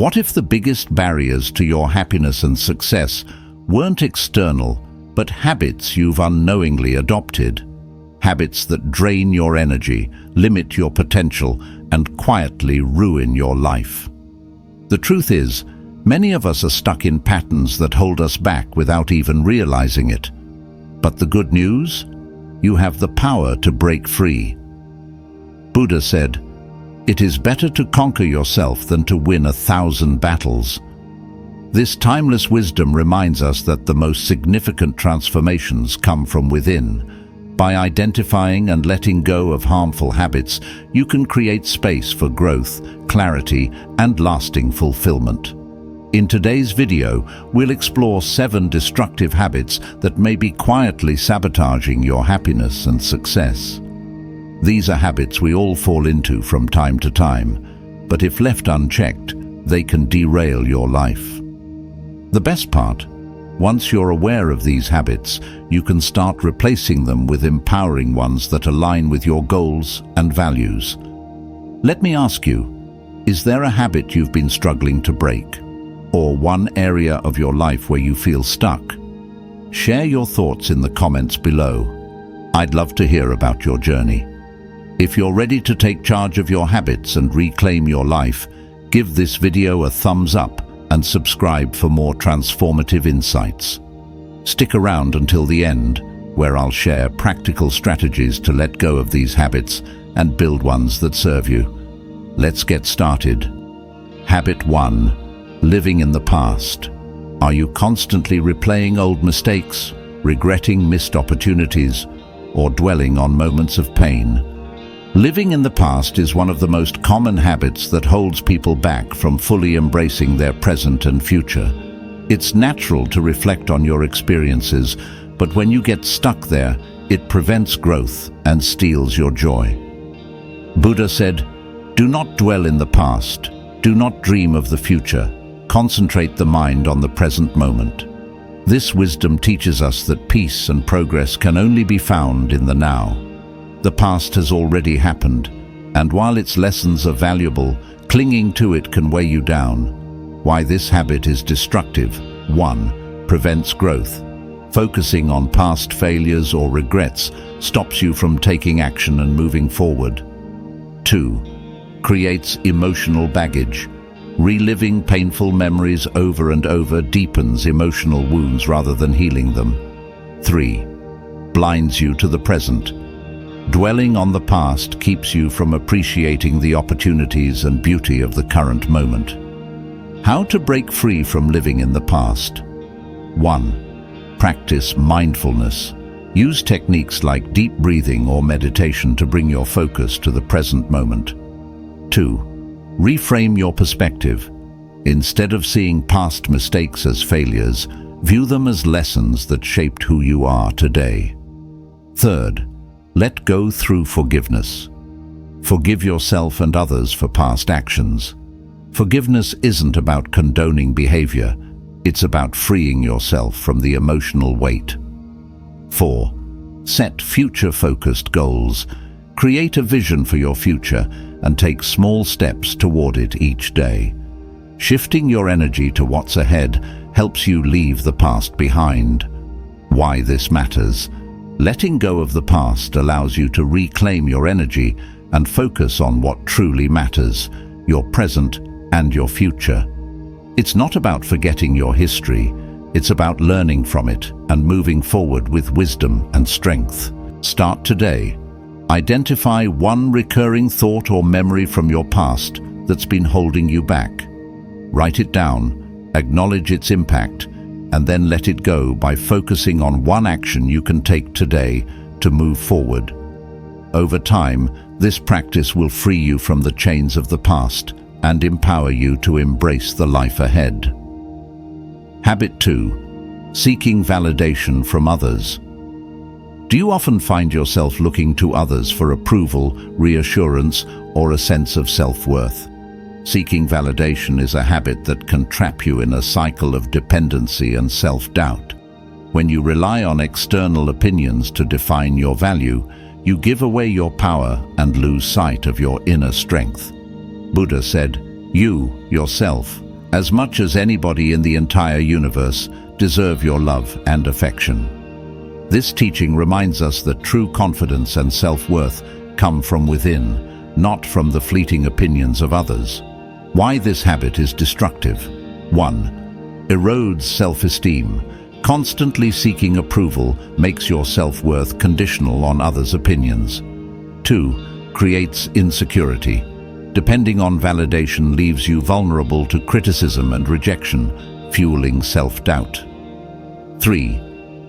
What if the biggest barriers to your happiness and success weren't external, but habits you've unknowingly adopted? Habits that drain your energy, limit your potential, and quietly ruin your life. The truth is, many of us are stuck in patterns that hold us back without even realizing it. But the good news? You have the power to break free. Buddha said, "It is better to conquer yourself than to win 1,000 battles." This timeless wisdom reminds us that the most significant transformations come from within. By identifying and letting go of harmful habits, you can create space for growth, clarity, and lasting fulfillment. In today's video, we'll explore 7 destructive habits that may be quietly sabotaging your happiness and success. These are habits we all fall into from time to time, but if left unchecked, they can derail your life. The best part, once you're aware of these habits, you can start replacing them with empowering ones that align with your goals and values. Let me ask you, is there a habit you've been struggling to break? Or one area of your life where you feel stuck? Share your thoughts in the comments below. I'd love to hear about your journey. If you're ready to take charge of your habits and reclaim your life, give this video a thumbs up and subscribe for more transformative insights. Stick around until the end, where I'll share practical strategies to let go of these habits and build ones that serve you. Let's get started. Habit 1. Living in the past. Are you constantly replaying old mistakes, regretting missed opportunities, or dwelling on moments of pain? Living in the past is one of the most common habits that holds people back from fully embracing their present and future. It's natural to reflect on your experiences, but when you get stuck there, it prevents growth and steals your joy. Buddha said, "Do not dwell in the past. Do not dream of the future. Concentrate the mind on the present moment." This wisdom teaches us that peace and progress can only be found in the now. The past has already happened, and while its lessons are valuable, clinging to it can weigh you down. Why this habit is destructive? 1. Prevents growth. Focusing on past failures or regrets stops you from taking action and moving forward. 2. Creates emotional baggage. Reliving painful memories over and over deepens emotional wounds rather than healing them. 3. Blinds you to the present. Dwelling on the past keeps you from appreciating the opportunities and beauty of the current moment. How to break free from living in the past? 1. Practice mindfulness. Use techniques like deep breathing or meditation to bring your focus to the present moment. 2. Reframe your perspective. Instead of seeing past mistakes as failures, view them as lessons that shaped who you are today. 3. Let go through forgiveness. Forgive yourself and others for past actions. Forgiveness isn't about condoning behavior, it's about freeing yourself from the emotional weight. 4. Set future-focused goals. Create a vision for your future and take small steps toward it each day. Shifting your energy to what's ahead helps you leave the past behind. Why this matters? Letting go of the past allows you to reclaim your energy and focus on what truly matters, your present and your future. It's not about forgetting your history, it's about learning from it and moving forward with wisdom and strength. Start today. Identify one recurring thought or memory from your past that's been holding you back. Write it down, acknowledge its impact, and then let it go by focusing on one action you can take today to move forward. Over time, this practice will free you from the chains of the past and empower you to embrace the life ahead. Habit 2. Seeking validation from others. Do you often find yourself looking to others for approval, reassurance, or a sense of self-worth? Seeking validation is a habit that can trap you in a cycle of dependency and self-doubt. When you rely on external opinions to define your value, you give away your power and lose sight of your inner strength. Buddha said, "You, yourself, as much as anybody in the entire universe, deserve your love and affection. This teaching reminds us that true confidence and self-worth come from within, not from the fleeting opinions of others. Why this habit is destructive. 1. Erodes self-esteem. Constantly seeking approval makes your self-worth conditional on others' opinions. 2. Creates insecurity. Depending on validation leaves you vulnerable to criticism and rejection, fueling self-doubt. 3.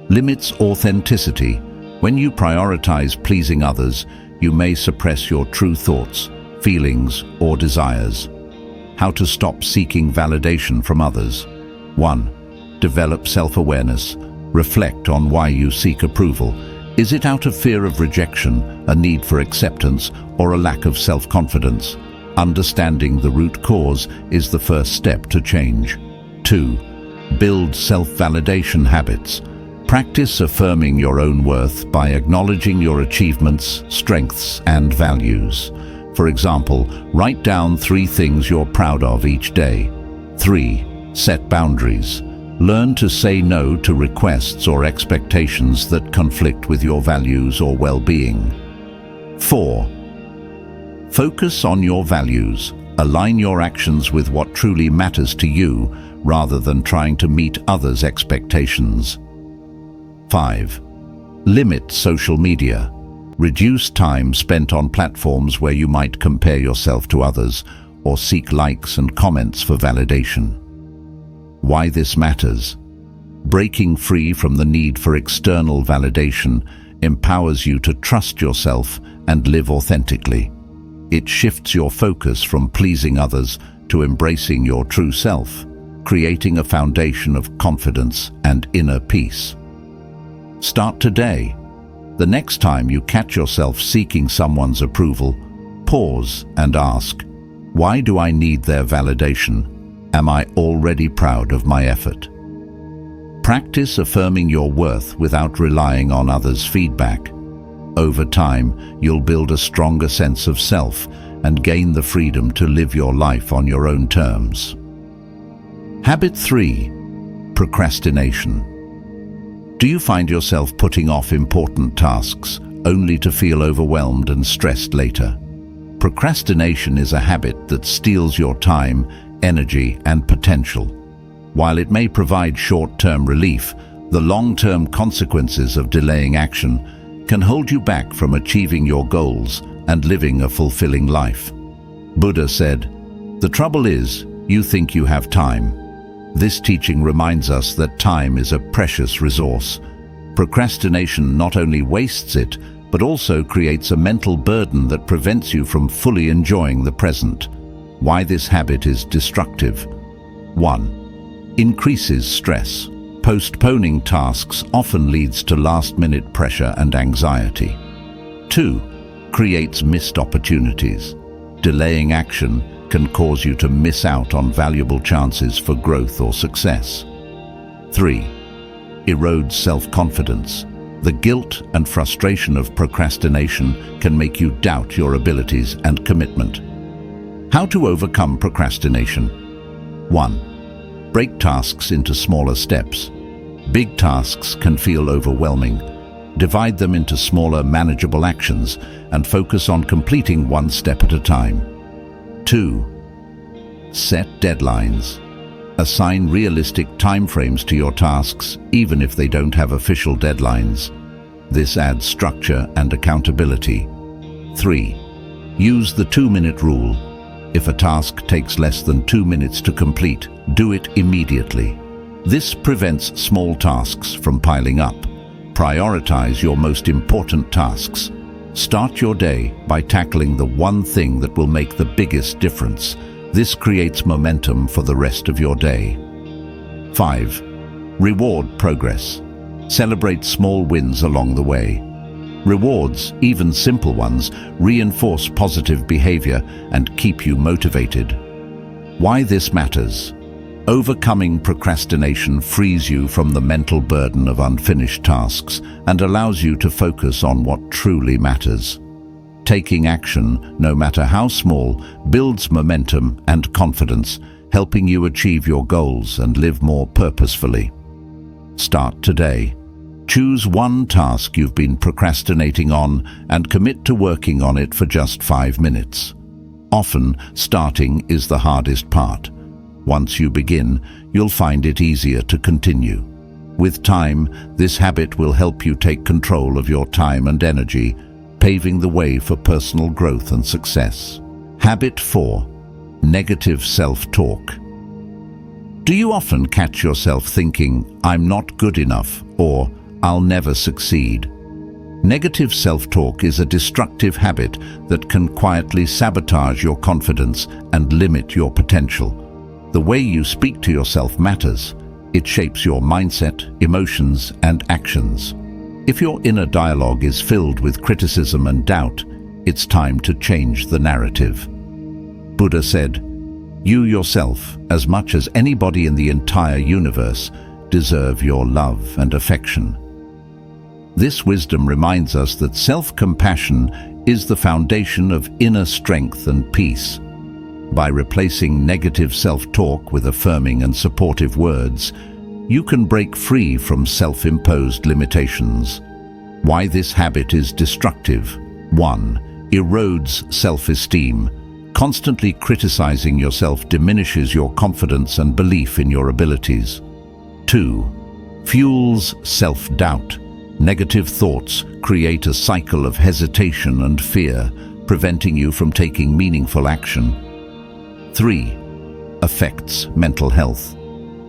Limits authenticity. When you prioritize pleasing others, you may suppress your true thoughts, feelings, or desires. How to stop seeking validation from others. 1. Develop self-awareness. Reflect on why you seek approval. Is it out of fear of rejection, a need for acceptance, or a lack of self-confidence? Understanding the root cause is the first step to change. 2. Build self-validation habits. Practice affirming your own worth by acknowledging your achievements, strengths, and values. For example, write down 3 things you're proud of each day. 3. Set boundaries. Learn to say no to requests or expectations that conflict with your values or well-being. 4. Focus on your values. Align your actions with what truly matters to you, rather than trying to meet others' expectations. 5. Limit social media. Reduce time spent on platforms where you might compare yourself to others or seek likes and comments for validation. Why this matters. Breaking free from the need for external validation empowers you to trust yourself and live authentically. It shifts your focus from pleasing others to embracing your true self, creating a foundation of confidence and inner peace. Start today. The next time you catch yourself seeking someone's approval, pause and ask, why do I need their validation? Am I already proud of my effort? Practice affirming your worth without relying on others' feedback. Over time, you'll build a stronger sense of self and gain the freedom to live your life on your own terms. Habit 3. Procrastination. Do you find yourself putting off important tasks only to feel overwhelmed and stressed later? Procrastination is a habit that steals your time, energy, and potential. While it may provide short-term relief, the long-term consequences of delaying action can hold you back from achieving your goals and living a fulfilling life. Buddha said, "The trouble is, you think you have time." This teaching reminds us that time is a precious resource. Procrastination not only wastes it, but also creates a mental burden that prevents you from fully enjoying the present. Why this habit is destructive. 1. Increases stress. Postponing tasks often leads to last-minute pressure and anxiety. 2. Creates missed opportunities. Delaying action can cause you to miss out on valuable chances for growth or success. 3. Erodes self-confidence. The guilt and frustration of procrastination can make you doubt your abilities and commitment. How to overcome procrastination. 1. Break tasks into smaller steps. Big tasks can feel overwhelming. Divide them into smaller, manageable actions and focus on completing one step at a time. 2. Set deadlines. Assign realistic timeframes to your tasks, even if they don't have official deadlines. This adds structure and accountability. 3. Use the 2-minute rule. If a task takes less than 2 minutes to complete, do it immediately. This prevents small tasks from piling up. Prioritize your most important tasks. Start your day by tackling the one thing that will make the biggest difference. This creates momentum for the rest of your day. 5. Reward progress. Celebrate small wins along the way. Rewards, even simple ones, reinforce positive behavior and keep you motivated. Why this matters. Overcoming procrastination frees you from the mental burden of unfinished tasks and allows you to focus on what truly matters. Taking action, no matter how small, builds momentum and confidence, helping you achieve your goals and live more purposefully. Start today. Choose one task you've been procrastinating on and commit to working on it for just 5 minutes. Often, starting is the hardest part. Once you begin, you'll find it easier to continue. With time, this habit will help you take control of your time and energy, paving the way for personal growth and success. Habit 4. Negative self-talk. Do you often catch yourself thinking, "I'm not good enough," or "I'll never succeed"? Negative self-talk is a destructive habit that can quietly sabotage your confidence and limit your potential. The way you speak to yourself matters. It shapes your mindset, emotions, and actions. If your inner dialogue is filled with criticism and doubt, it's time to change the narrative. Buddha said, "You yourself, as much as anybody in the entire universe, deserve your love and affection." This wisdom reminds us that self-compassion is the foundation of inner strength and peace. By replacing negative self-talk with affirming and supportive words, you can break free from self-imposed limitations. Why this habit is destructive. 1. Erodes self-esteem. Constantly criticizing yourself diminishes your confidence and belief in your abilities. 2. Fuels self-doubt. Negative thoughts create a cycle of hesitation and fear, preventing you from taking meaningful action. 3. Affects mental health.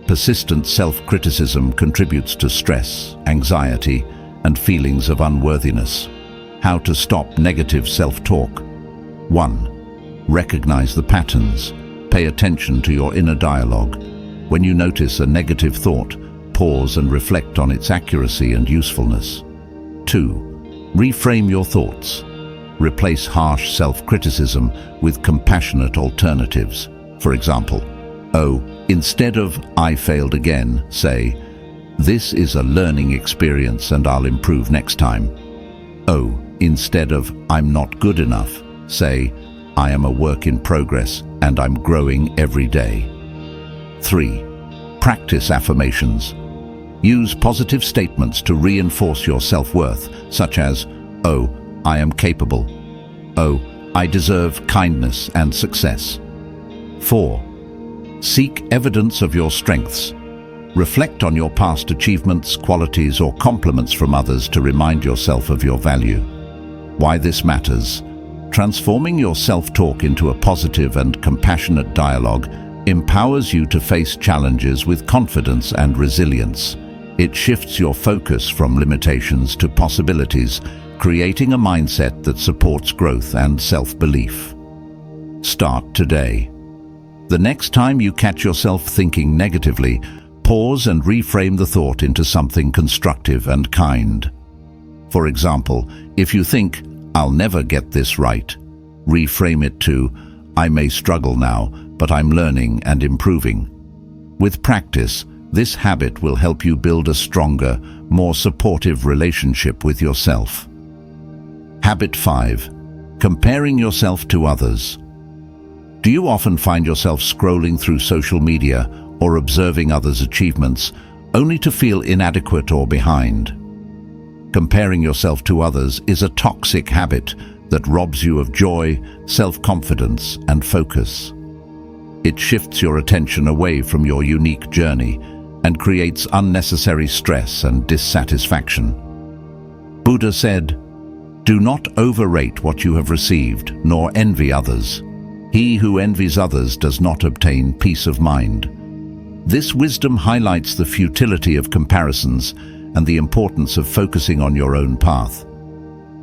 Persistent self-criticism contributes to stress, anxiety, and feelings of unworthiness. How to stop negative self-talk. 1. Recognize the patterns. Pay attention to your inner dialogue. When you notice a negative thought, pause and reflect on its accuracy and usefulness. 2. Reframe your thoughts. Replace harsh self-criticism with compassionate alternatives. For example, "Oh, instead of 'I failed again,' say, 'This is a learning experience and I'll improve next time.' Oh, instead of 'I'm not good enough,' say, 'I am a work in progress and I'm growing every day.' 3. Practice affirmations. Use positive statements to reinforce your self-worth, such as, 'Oh, I am capable.' 'Oh, I deserve kindness and success.' 4. Seek evidence of your strengths. Reflect on your past achievements, qualities, or compliments from others to remind yourself of your value. Why this matters. Transforming your self-talk into a positive and compassionate dialogue empowers you to face challenges with confidence and resilience. It shifts your focus from limitations to possibilities, creating a mindset that supports growth and self-belief. Start today. The next time you catch yourself thinking negatively, pause and reframe the thought into something constructive and kind. For example, if you think, "I'll never get this right," reframe it to, "I may struggle now, but I'm learning and improving." With practice, this habit will help you build a stronger, more supportive relationship with yourself. Habit 5. Comparing yourself to others. Do you often find yourself scrolling through social media or observing others' achievements, only to feel inadequate or behind? Comparing yourself to others is a toxic habit that robs you of joy, self-confidence, and focus. It shifts your attention away from your unique journey and creates unnecessary stress and dissatisfaction. Buddha said, "Do not overrate what you have received, nor envy others. He who envies others does not obtain peace of mind." This wisdom highlights the futility of comparisons and the importance of focusing on your own path.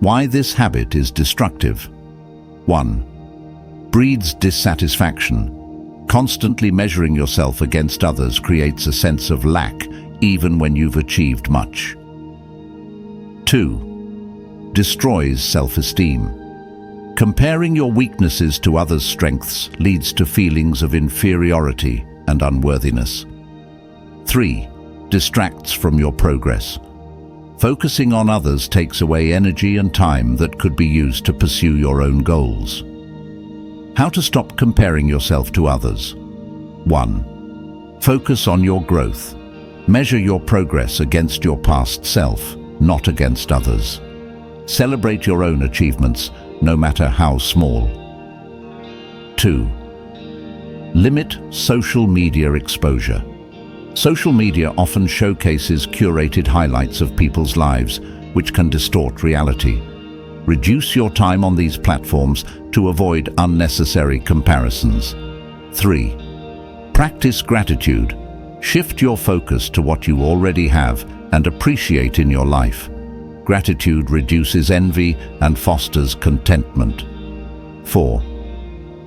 Why this habit is destructive. 1. Breeds dissatisfaction. Constantly measuring yourself against others creates a sense of lack, even when you've achieved much. 2. Destroys self-esteem. Comparing your weaknesses to others' strengths leads to feelings of inferiority and unworthiness. 3. Distracts from your progress. Focusing on others takes away energy and time that could be used to pursue your own goals. How to stop comparing yourself to others. 1. Focus on your growth. Measure your progress against your past self, not against others. Celebrate your own achievements, no matter how small. 2. Limit social media exposure. Social media often showcases curated highlights of people's lives, which can distort reality. Reduce your time on these platforms to avoid unnecessary comparisons. 3. Practice gratitude. Shift your focus to what you already have and appreciate in your life. Gratitude reduces envy and fosters contentment. 4.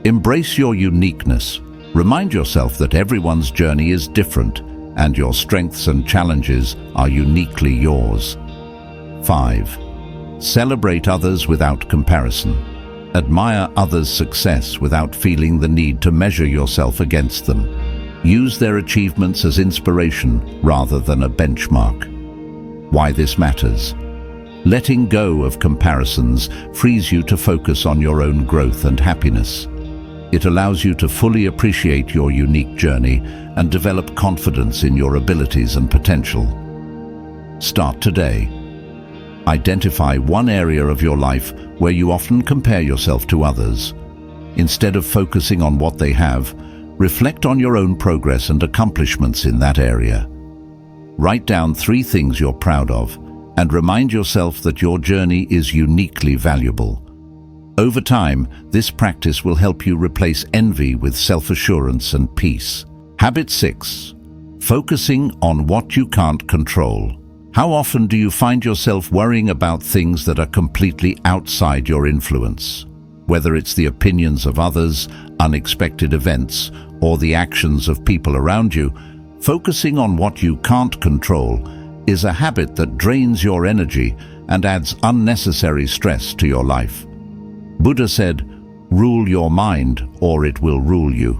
Embrace your uniqueness. Remind yourself that everyone's journey is different and your strengths and challenges are uniquely yours. 5. Celebrate others without comparison. Admire others' success without feeling the need to measure yourself against them. Use their achievements as inspiration rather than a benchmark. Why this matters? Letting go of comparisons frees you to focus on your own growth and happiness. It allows you to fully appreciate your unique journey and develop confidence in your abilities and potential. Start today. Identify one area of your life where you often compare yourself to others. Instead of focusing on what they have, reflect on your own progress and accomplishments in that area. Write down 3 things you're proud of and remind yourself that your journey is uniquely valuable. Over time, this practice will help you replace envy with self-assurance and peace. Habit 6. Focusing on what you can't control. How often do you find yourself worrying about things that are completely outside your influence? Whether it's the opinions of others, unexpected events, or the actions of people around you, focusing on what you can't control is a habit that drains your energy and adds unnecessary stress to your life. Buddha said, "Rule your mind, or it will rule you."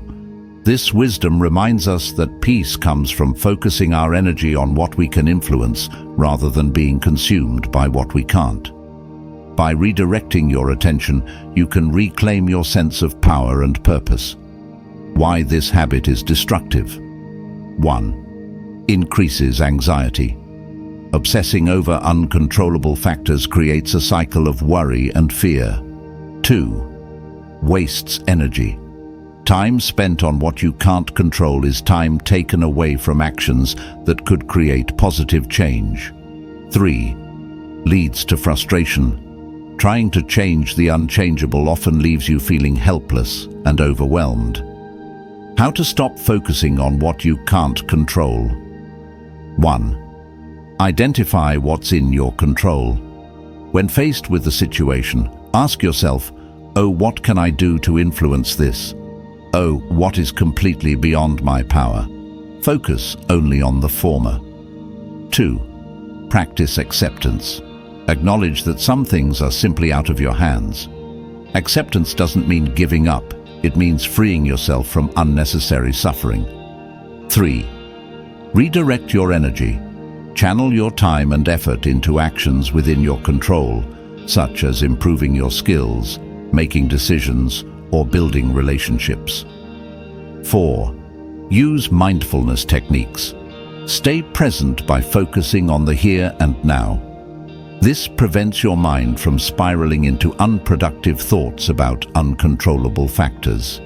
This wisdom reminds us that peace comes from focusing our energy on what we can influence rather than being consumed by what we can't. By redirecting your attention, you can reclaim your sense of power and purpose. Why this habit is destructive. 1. Increases anxiety. Obsessing over uncontrollable factors creates a cycle of worry and fear. 2. Wastes energy. Time spent on what you can't control is time taken away from actions that could create positive change. 3. Leads to frustration. Trying to change the unchangeable often leaves you feeling helpless and overwhelmed. How to stop focusing on what you can't control. 1. Identify what's in your control. When faced with a situation, ask yourself, "Oh, what can I do to influence this? Oh, what is completely beyond my power?" Focus only on the former. 2. Practice acceptance. Acknowledge that some things are simply out of your hands. Acceptance doesn't mean giving up. It means freeing yourself from unnecessary suffering. 3. Redirect your energy. Channel your time and effort into actions within your control, such as improving your skills, making decisions, or building relationships. 4. Use mindfulness techniques. Stay present by focusing on the here and now. This prevents your mind from spiraling into unproductive thoughts about uncontrollable factors.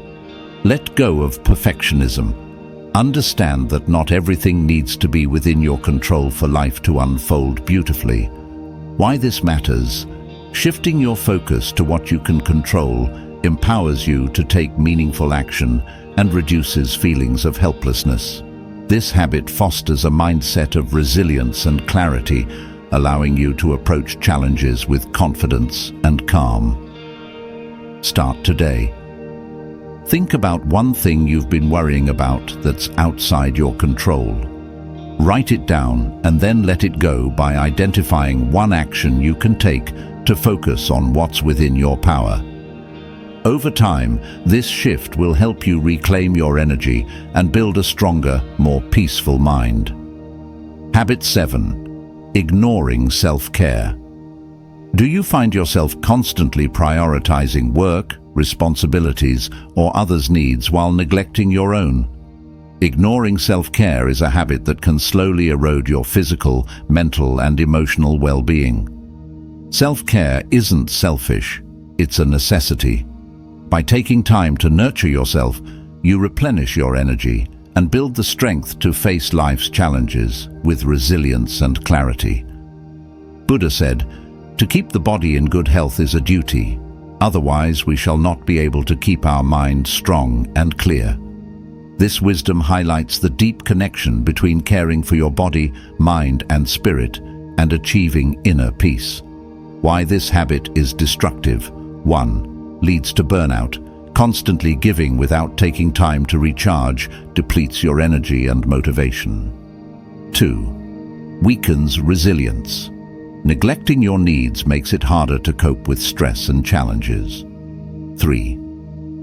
Let go of perfectionism. Understand that not everything needs to be within your control for life to unfold beautifully. Why this matters? Shifting your focus to what you can control empowers you to take meaningful action and reduces feelings of helplessness. This habit fosters a mindset of resilience and clarity, allowing you to approach challenges with confidence and calm. Start today. Think about one thing you've been worrying about that's outside your control. Write it down and then let it go by identifying one action you can take to focus on what's within your power. Over time, this shift will help you reclaim your energy and build a stronger, more peaceful mind. Habit 7. Ignoring self-care. Do you find yourself constantly prioritizing work, responsibilities, or others' needs while neglecting your own? Ignoring self-care is a habit that can slowly erode your physical, mental, and emotional well-being. Self-care isn't selfish, it's a necessity. By taking time to nurture yourself, you replenish your energy and build the strength to face life's challenges with resilience and clarity. Buddha said, "To keep the body in good health is a duty. Otherwise, we shall not be able to keep our mind strong and clear." This wisdom highlights the deep connection between caring for your body, mind, and spirit and achieving inner peace. Why this habit is destructive. 1. Leads to burnout. Constantly giving without taking time to recharge depletes your energy and motivation. 2. Weakens resilience. Neglecting your needs makes it harder to cope with stress and challenges. 3.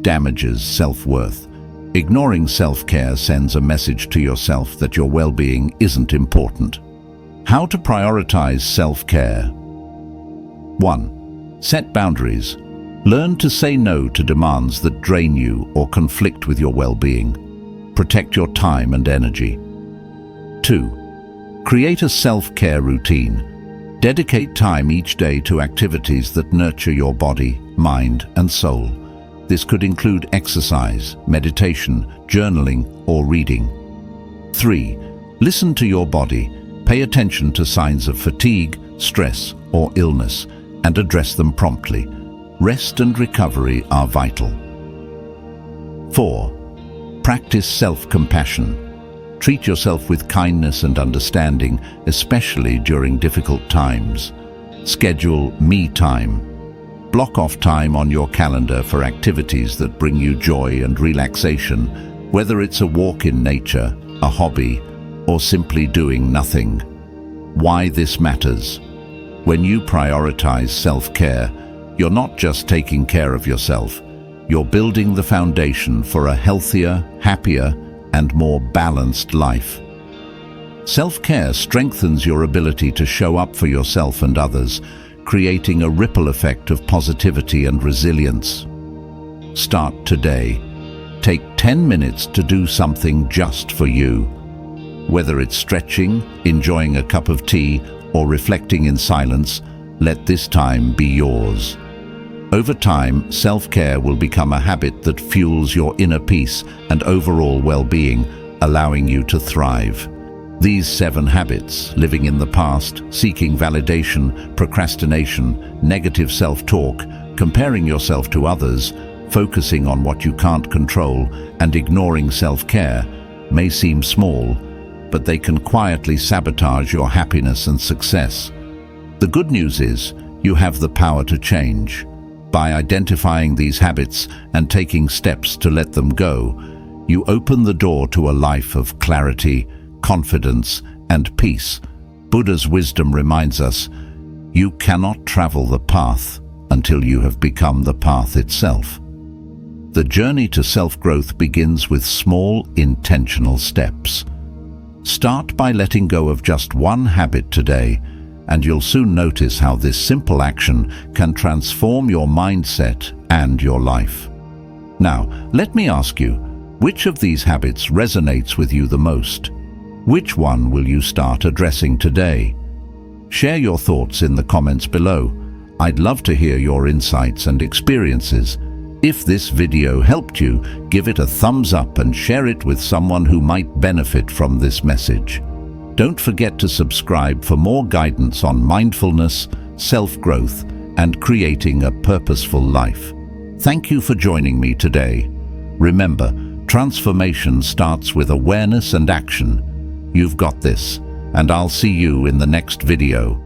Damages self-worth. Ignoring self-care sends a message to yourself that your well-being isn't important. How to prioritize self-care? 1. Set boundaries. Learn to say no to demands that drain you or conflict with your well-being. Protect your time and energy. 2. Create a self-care routine. Dedicate time each day to activities that nurture your body, mind, and soul. This could include exercise, meditation, journaling, or reading. 3. Listen to your body. Pay attention to signs of fatigue, stress, or illness, and address them promptly. Rest and recovery are vital. 4. Practice self-compassion. Treat yourself with kindness and understanding, especially during difficult times. Schedule me time. Block off time on your calendar for activities that bring you joy and relaxation, whether it's a walk in nature, a hobby, or simply doing nothing. Why this matters? When you prioritize self-care, you're not just taking care of yourself, you're building the foundation for a healthier, happier, and more balanced life. Self-care strengthens your ability to show up for yourself and others, creating a ripple effect of positivity and resilience. Start today. Take 10 minutes to do something just for you. Whether it's stretching, enjoying a cup of tea, or reflecting in silence, let this time be yours. Over time, self-care will become a habit that fuels your inner peace and overall well-being, allowing you to thrive. These 7 habits, living in the past, seeking validation, procrastination, negative self-talk, comparing yourself to others, focusing on what you can't control, and ignoring self-care, may seem small, but they can quietly sabotage your happiness and success. The good news is, you have the power to change. By identifying these habits and taking steps to let them go, you open the door to a life of clarity, confidence, and peace. Buddha's wisdom reminds us, you cannot travel the path until you have become the path itself. The journey to self-growth begins with small, intentional steps. Start by letting go of just one habit today, and you'll soon notice how this simple action can transform your mindset and your life. Now, let me ask you, which of these habits resonates with you the most? Which one will you start addressing today? Share your thoughts in the comments below. I'd love to hear your insights and experiences. If this video helped you, give it a thumbs up and share it with someone who might benefit from this message. Don't forget to subscribe for more guidance on mindfulness, self-growth, and creating a purposeful life. Thank you for joining me today. Remember, transformation starts with awareness and action. You've got this, and I'll see you in the next video.